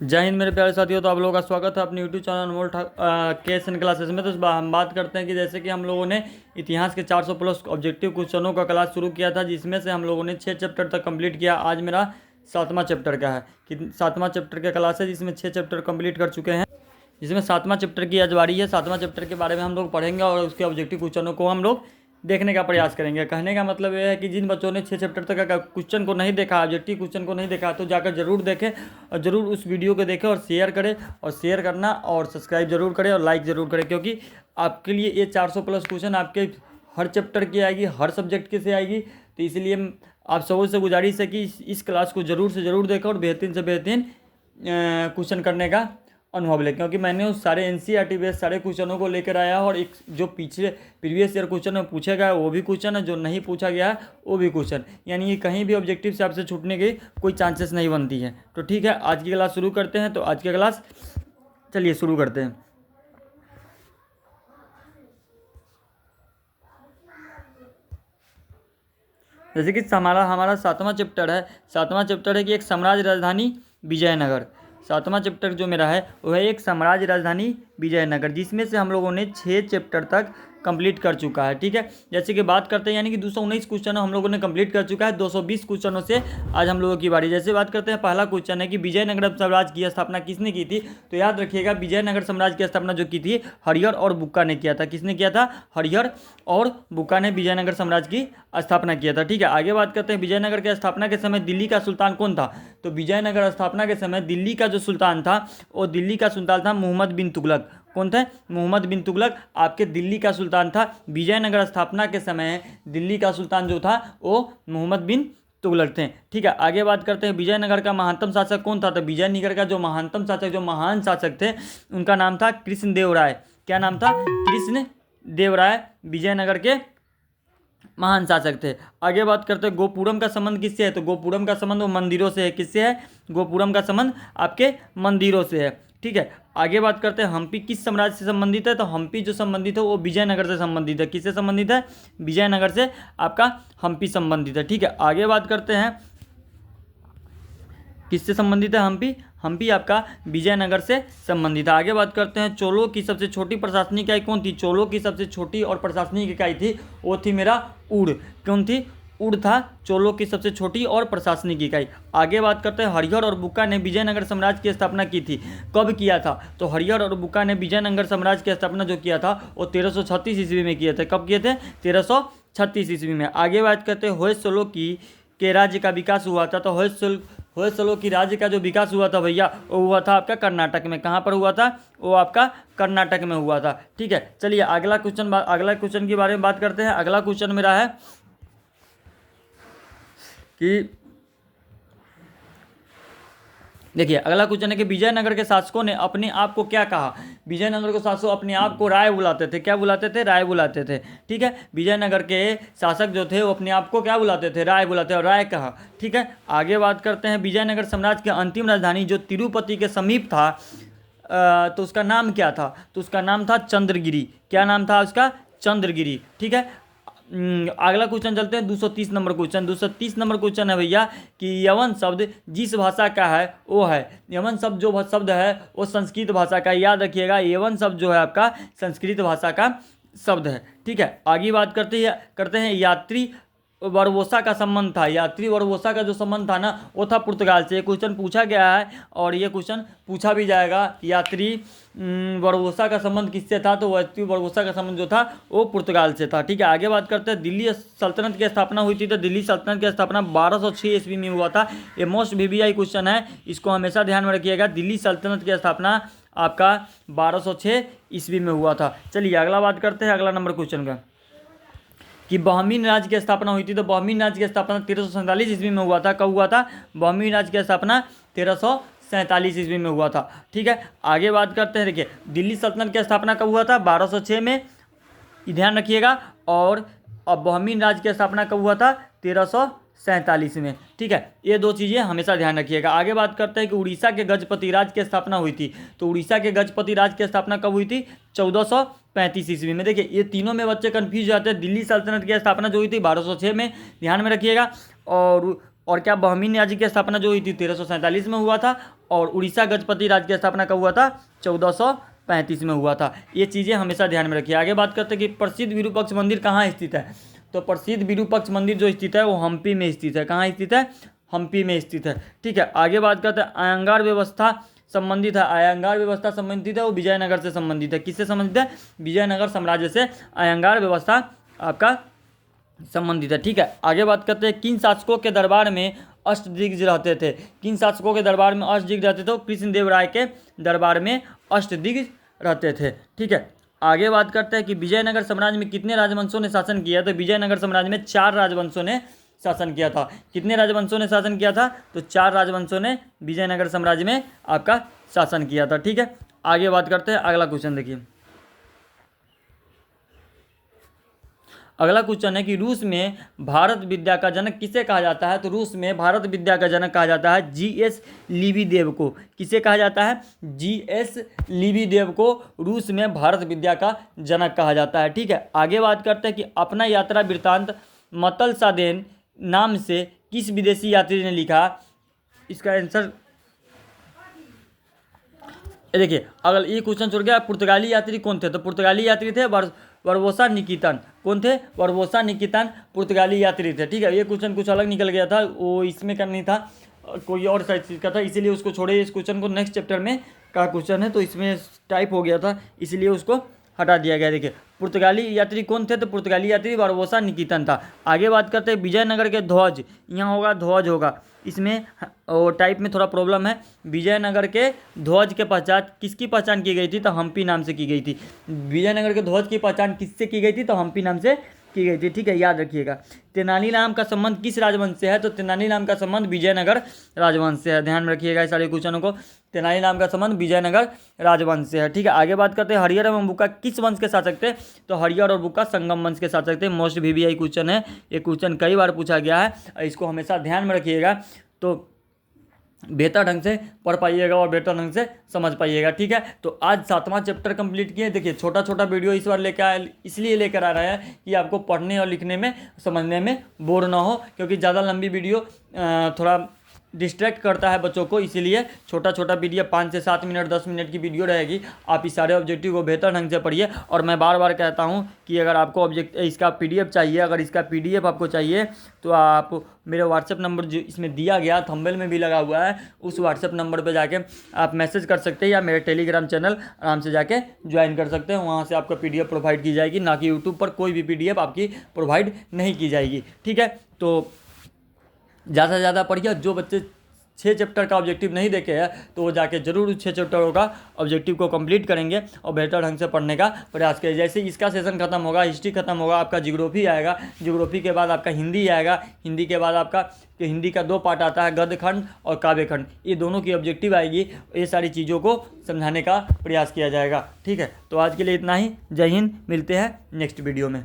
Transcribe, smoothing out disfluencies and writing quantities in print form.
जय हिंद मेरे प्यारे साथियों। तो आप लोगों का स्वागत है अपने यूट्यूब चैनल अनमोल केएसएन क्लासेस में। तो इस बार हम बात करते हैं कि जैसे कि हम लोगों ने इतिहास के 400 प्लस ऑब्जेक्टिव क्वेश्चनों का क्लास शुरू किया था, जिसमें से हम लोगों ने 6 चैप्टर तक कंप्लीट किया। आज मेरा 7वां चैप्टर का है कि 7वां चैप्टर का क्लास है, जिसमें 6 चैप्टर कंप्लीट कर चुके हैं, जिसमें 7वां चैप्टर की आज बारी है। 7वां चैप्टर के बारे में हम लोग पढ़ेंगे और उसके ऑब्जेक्टिव क्वेश्चनों को हम लोग देखने का प्रयास करेंगे। कहने का मतलब ये है कि जिन बच्चों ने 6 चैप्टर तक का क्वेश्चन को नहीं देखा, ऑब्जेक्टिव क्वेश्चन को नहीं देखा, तो जाकर जरूर देखें और ज़रूर उस वीडियो को देखें और शेयर करें। और शेयर करना और सब्सक्राइब जरूर करें और लाइक ज़रूर करें, क्योंकि आपके लिए ये 400 प्लस क्वेश्चन आपके हर चैप्टर की आएगी, हर सब्जेक्ट के से आएगी। तो इसलिए आप सबों से गुजारिश है कि इस क्लास को ज़रूर से ज़रूर देखें और बेहतरीन से बेहतरीन क्वेश्चन करने का अनुभव ले, क्योंकि मैंने उस सारे एनसीईआरटी बेस्ड सारे क्वेश्चनों को लेकर आया और एक जो पिछले प्रीवियस ईयर क्वेश्चन में पूछा गया है वो भी क्वेश्चन है, जो नहीं पूछा गया है वो भी क्वेश्चन, यानी कि कहीं भी ऑब्जेक्टिव से आपसे छूटने की कोई चांसेस नहीं बनती है। तो ठीक है, आज की क्लास शुरू करते हैं। तो आज की क्लास चलिए शुरू करते हैं। जैसे कि हमारा 7वां चैप्टर है। 7वां चैप्टर है कि एक साम्राज्य राजधानी विजयनगर। 7वां चैप्टर जो मेरा है वह है एक साम्राज्य राजधानी विजयनगर, जिसमें से हम लोगों ने 6 चैप्टर तक कंप्लीट कर चुका है। ठीक है, जैसे कि बात करते हैं, यानी कि 219 क्वेश्चन हम लोगों ने कंप्लीट कर चुका है। 220 क्वेश्चनों से आज हम लोगों की बारी। जैसे बात करते हैं, पहला क्वेश्चन है कि विजयनगर साम्राज्य की स्थापना किसने की थी। तो याद रखिएगा, विजयनगर साम्राज्य की स्थापना जो की थी हरिहर और बुक्का ने किया था। किसने किया था? हरिहर और बुक्का ने विजयनगर साम्राज्य की स्थापना किया था। ठीक है, आगे बात करते हैं, विजयनगर की स्थापना के समय दिल्ली का सुल्तान कौन था। तो विजयनगर स्थापना के समय दिल्ली का जो सुल्तान था वो दिल्ली का सुल्तान था मोहम्मद बिन तुगलक। कौन थे? मोहम्मद बिन तुगलक आपके दिल्ली का सुल्तान था। विजयनगर स्थापना के समय दिल्ली का सुल्तान जो था वो मोहम्मद बिन तुगलक थे। ठीक है, आगे बात करते हैं, विजयनगर का महानतम शासक कौन था। तो विजयनगर का जो महानतम शासक, जो महान शासक थे, उनका नाम था कृष्णदेव राय। क्या नाम था? कृष्णदेव राय विजयनगर के महान शासक थे। आगे बात करते हैं, गोपुरम का संबंध किससे है। तो गोपुरम का संबंध वो मंदिरों से है। किससे है? गोपुरम का संबंध आपके मंदिरों से है। ठीक है, आगे बात करते हैं, हम्पी किस साम्राज्य से संबंधित है। तो हम्पी जो संबंधित है वो विजयनगर से संबंधित है। किससे संबंधित है? विजयनगर से आपका हम्पी संबंधित है। ठीक है, आगे बात करते हैं, किससे संबंधित है हम्पी? हम्पी आपका विजयनगर से संबंधित है। आगे बात करते हैं, चोलों की सबसे छोटी प्रशासनिक इकाई कौन थी। चोलों की सबसे छोटी और प्रशासनिक इकाई थी वो थी मेरा ऊड़। कौन थी? ऊड़ था चोलों की सबसे छोटी और प्रशासनिक इकाई। आगे बात करते हैं, हरिहर और बुक्का ने विजयनगर साम्राज्य की स्थापना की थी। कब किया था? तो हरिहर और बुक्का ने विजयनगर साम्राज्य की स्थापना जो किया था वो 1336 ईस्वी में किए थे। कब किए थे? 1336 ईस्वी में। आगे बात करते हैं, होयसलों की के राज्य का विकास हुआ था। तो होयसलों की राज्य का जो विकास हुआ था भैया, वो हुआ था आपका कर्नाटक में। कहाँ पर हुआ था? वो आपका कर्नाटक में हुआ था। ठीक है, चलिए अगला क्वेश्चन के बारे में बात करते हैं। अगला क्वेश्चन मेरा है कि देखिए, अगला क्वेश्चन है कि विजयनगर के शासकों ने अपने आप को क्या कहा। विजयनगर के शासक अपने आप को राय बुलाते थे। क्या बुलाते थे? राय बुलाते थे। ठीक है, विजयनगर के शासक जो थे वो अपने आप को क्या बुलाते थे? राय बुलाते, और राय कहा। ठीक है, आगे बात करते हैं, विजयनगर साम्राज्य की अंतिम राजधानी जो तिरुपति के समीप था, तो उसका नाम क्या था। तो उसका नाम था चंद्रगिरी। क्या नाम था उसका? चंद्रगिरी। ठीक है, अगला क्वेश्चन चलते हैं, 230 नंबर क्वेश्चन। 230 नंबर क्वेश्चन है भैया कि यवन शब्द जिस भाषा का है वो है। यवन शब्द जो शब्द है वो संस्कृत भाषा का। याद रखिएगा, यवन शब्द जो है आपका संस्कृत भाषा का शब्द है। ठीक है, आगे बात करते हैं यात्री बरबोसा का संबंध था। यात्री बरबोसा का जो संबंध था ना वो था पुर्तगाल से। ये क्वेश्चन पूछा गया है और ये क्वेश्चन पूछा भी जाएगा। यात्री बरबोसा का संबंध किससे था। तो यात्री बरबोसा का संबंध जो था वो पुर्तगाल से था। ठीक है, आगे बात करते हैं, दिल्ली सल्तनत की स्थापना हुई थी। तो दिल्ली सल्तनत की स्थापना 1206 ईस्वी में हुआ था। ये मोस्ट VVI क्वेश्चन है, इसको हमेशा ध्यान में रखिएगा। दिल्ली सल्तनत की स्थापना आपका 1206 ईस्वी में हुआ था। चलिए अगला बात करते हैं, अगला नंबर क्वेश्चन का कि बहमीन राज्य की स्थापना हुई थी। तो बहमीन राज्य की स्थापना 1347 ईस्वी में हुआ था। कब हुआ था? बहमीन राज्य की स्थापना 1347 ईस्वी में हुआ था। ठीक है, आगे बात करते हैं, देखिए दिल्ली सल्तनत की स्थापना कब हुआ था? 1206 में, ध्यान रखिएगा। और अब बहमीन राज्य की स्थापना कब हुआ था? 1347 में। ठीक है, ये दो चीज़ें हमेशा ध्यान रखिएगा। आगे बात करते हैं कि उड़ीसा के गजपति राज की स्थापना हुई थी। तो उड़ीसा के गजपति राज की स्थापना कब हुई थी? 1435 ईस्वी में। देखिए ये तीनों में बच्चे कंफ्यूज जाते हैं। दिल्ली सल्तनत की स्थापना जो हुई थी 1206 में, ध्यान में रखिएगा। और और क्या बहमीन राज्य की स्थापना जो हुई थी 1347 में हुआ था, और उड़ीसा गजपति राज्य की स्थापना कब हुआ था? 1435 में हुआ था। ये चीज़ें हमेशा ध्यान में रखिए। आगे बात करते हैं कि प्रसिद्ध विरूपाक्ष मंदिर कहाँ स्थित है। तो प्रसिद्ध विरूपाक्ष मंदिर जो स्थित है वो हम्पी में स्थित है। कहाँ स्थित है? हम्पी में स्थित है। ठीक है, आगे बात करते हैं अयंगार व्यवस्था संबंधित है। अयंगार व्यवस्था संबंधित है वो विजयनगर से संबंधित है। किससे संबंधित है? विजयनगर साम्राज्य से अयंगार व्यवस्था आपका संबंधित है। ठीक है, आगे बात करते हैं किन शासकों के दरबार में अष्टदिग्गज रहते थे। किन शासकों के दरबार में अष्टदिग्गज रहते थे? कृष्णदेव राय के दरबार में अष्टदिग्गज रहते थे। ठीक है, आगे बात करते हैं कि विजयनगर साम्राज्य में कितने राजवंशों ने शासन किया। तो विजयनगर साम्राज्य में 4 राजवंशों ने शासन किया था। कितने राजवंशों ने शासन किया था? तो 4 राजवंशों ने विजयनगर साम्राज्य में आपका शासन किया था। ठीक है, आगे बात करते हैं, अगला क्वेश्चन देखिए। अगला क्वेश्चन है कि रूस में भारत विद्या का जनक किसे कहा जाता है। तो रूस में भारत विद्या का जनक कहा जाता है जीएस लिबिदेव को। किसे कहा जाता है? जीएस लिबिदेव को रूस में भारत विद्या का जनक कहा जाता है। ठीक है, आगे बात करते हैं कि अपना यात्रा वृत्तांत मतलसादेन नाम से किस विदेशी यात्री ने लिखा। इसका आंसर देखिए, अगर ये क्वेश्चन छोड़ गया, पुर्तगाली यात्री कौन थे। तो पुर्तगाली यात्री थे बरबोसा निकितन। कौन थे? बरबोसा निकितन पुर्तगाली यात्री थे। ठीक है, ये क्वेश्चन कुछ अलग निकल गया था, वो इसमें का नहीं था, कोई और साइड चीज़ का था, इसीलिए उसको छोड़े। इस क्वेश्चन को नेक्स्ट चैप्टर में का क्वेश्चन है, तो इसमें टाइप हो गया था, इसलिए उसको हटा दिया गया। देखिए, पुर्तगाली यात्री कौन थे? तो पुर्तगाली यात्री बरबोसा निकितन था। आगे बात करते हैं विजयनगर के ध्वज। यहाँ होगा ध्वज होगा, इसमें और टाइप में थोड़ा प्रॉब्लम है। विजयनगर के ध्वज के पहचान किसकी पहचान की गई थी? तो हम्पी नाम से की गई थी। विजयनगर के ध्वज की पहचान किससे की गई थी? तो हम्पी नाम से की गई थी। ठीक है, याद रखिएगा। तेनालीराम का संबंध किस राजवंश से है? तो तेनालीराम का संबंध विजयनगर राजवंश से है। ध्यान में रखिएगा इस सारे क्वेश्चनों को। तेनालीराम का संबंध विजयनगर राजवंश से है। ठीक है, आगे बात करते हैं हरियर एवं बुक्का किस वंश के शासक थे। तो हरियर और बुक्का संगम वंश के शासक थे। मोस्ट VVI क्वेश्चन है, ये क्वेश्चन कई बार पूछा गया है, इसको हमेशा ध्यान में रखिएगा, तो बेहतर ढंग से पढ़ पाइएगा और बेहतर ढंग से समझ पाइएगा। ठीक है, तो आज 7वां चैप्टर कंप्लीट किए। देखिए, छोटा छोटा वीडियो इस बार लेकर इसलिए लेकर आ रहा है कि आपको पढ़ने और लिखने में समझने में बोर ना हो, क्योंकि ज़्यादा लंबी वीडियो थोड़ा डिस्ट्रैक्ट करता है बच्चों को, इसीलिए छोटा छोटा वीडियो 5 से 7 मिनट 10 मिनट की वीडियो रहेगी। आप इस सारे ऑब्जेक्टिव को बेहतर ढंग से पढ़िए। और मैं बार बार कहता हूं कि अगर आपको इसका PDF चाहिए, अगर इसका PDF आपको चाहिए, तो आप मेरे व्हाट्सएप नंबर जो इसमें दिया गया थंबनेल में भी लगा हुआ है, उस व्हाट्सएप नंबर पर जाके आप मैसेज कर सकते हैं, या मेरे टेलीग्राम चैनल आराम से जाके ज्वाइन कर सकते हैं। वहाँ से आपको PDF प्रोवाइड की जाएगी, ना कि यूट्यूब पर कोई भी PDF आपकी प्रोवाइड नहीं की जाएगी। ठीक है, तो ज़्यादा से ज़्यादा पढ़िए। जो बच्चे 6 चैप्टर का ऑब्जेक्टिव नहीं देखे हैं, तो वो जाके जरूर उस 6 चैप्टरों का ऑब्जेक्टिव को कंप्लीट करेंगे और बेहतर ढंग से पढ़ने का प्रयास करें। जैसे इसका सेशन खत्म होगा, हिस्ट्री खत्म होगा, आपका जियोग्राफी आएगा, जियोग्राफी के बाद आपका हिंदी आएगा, हिंदी के बाद आपका हिंदी का 2 पार्ट आता है, गद्य खंड और काव्य खंड, ये दोनों की ऑब्जेक्टिव आएगी। ये सारी चीज़ों को समझाने का प्रयास किया जाएगा। ठीक है, तो आज के लिए इतना ही। जय हिंद, मिलते हैं नेक्स्ट वीडियो में।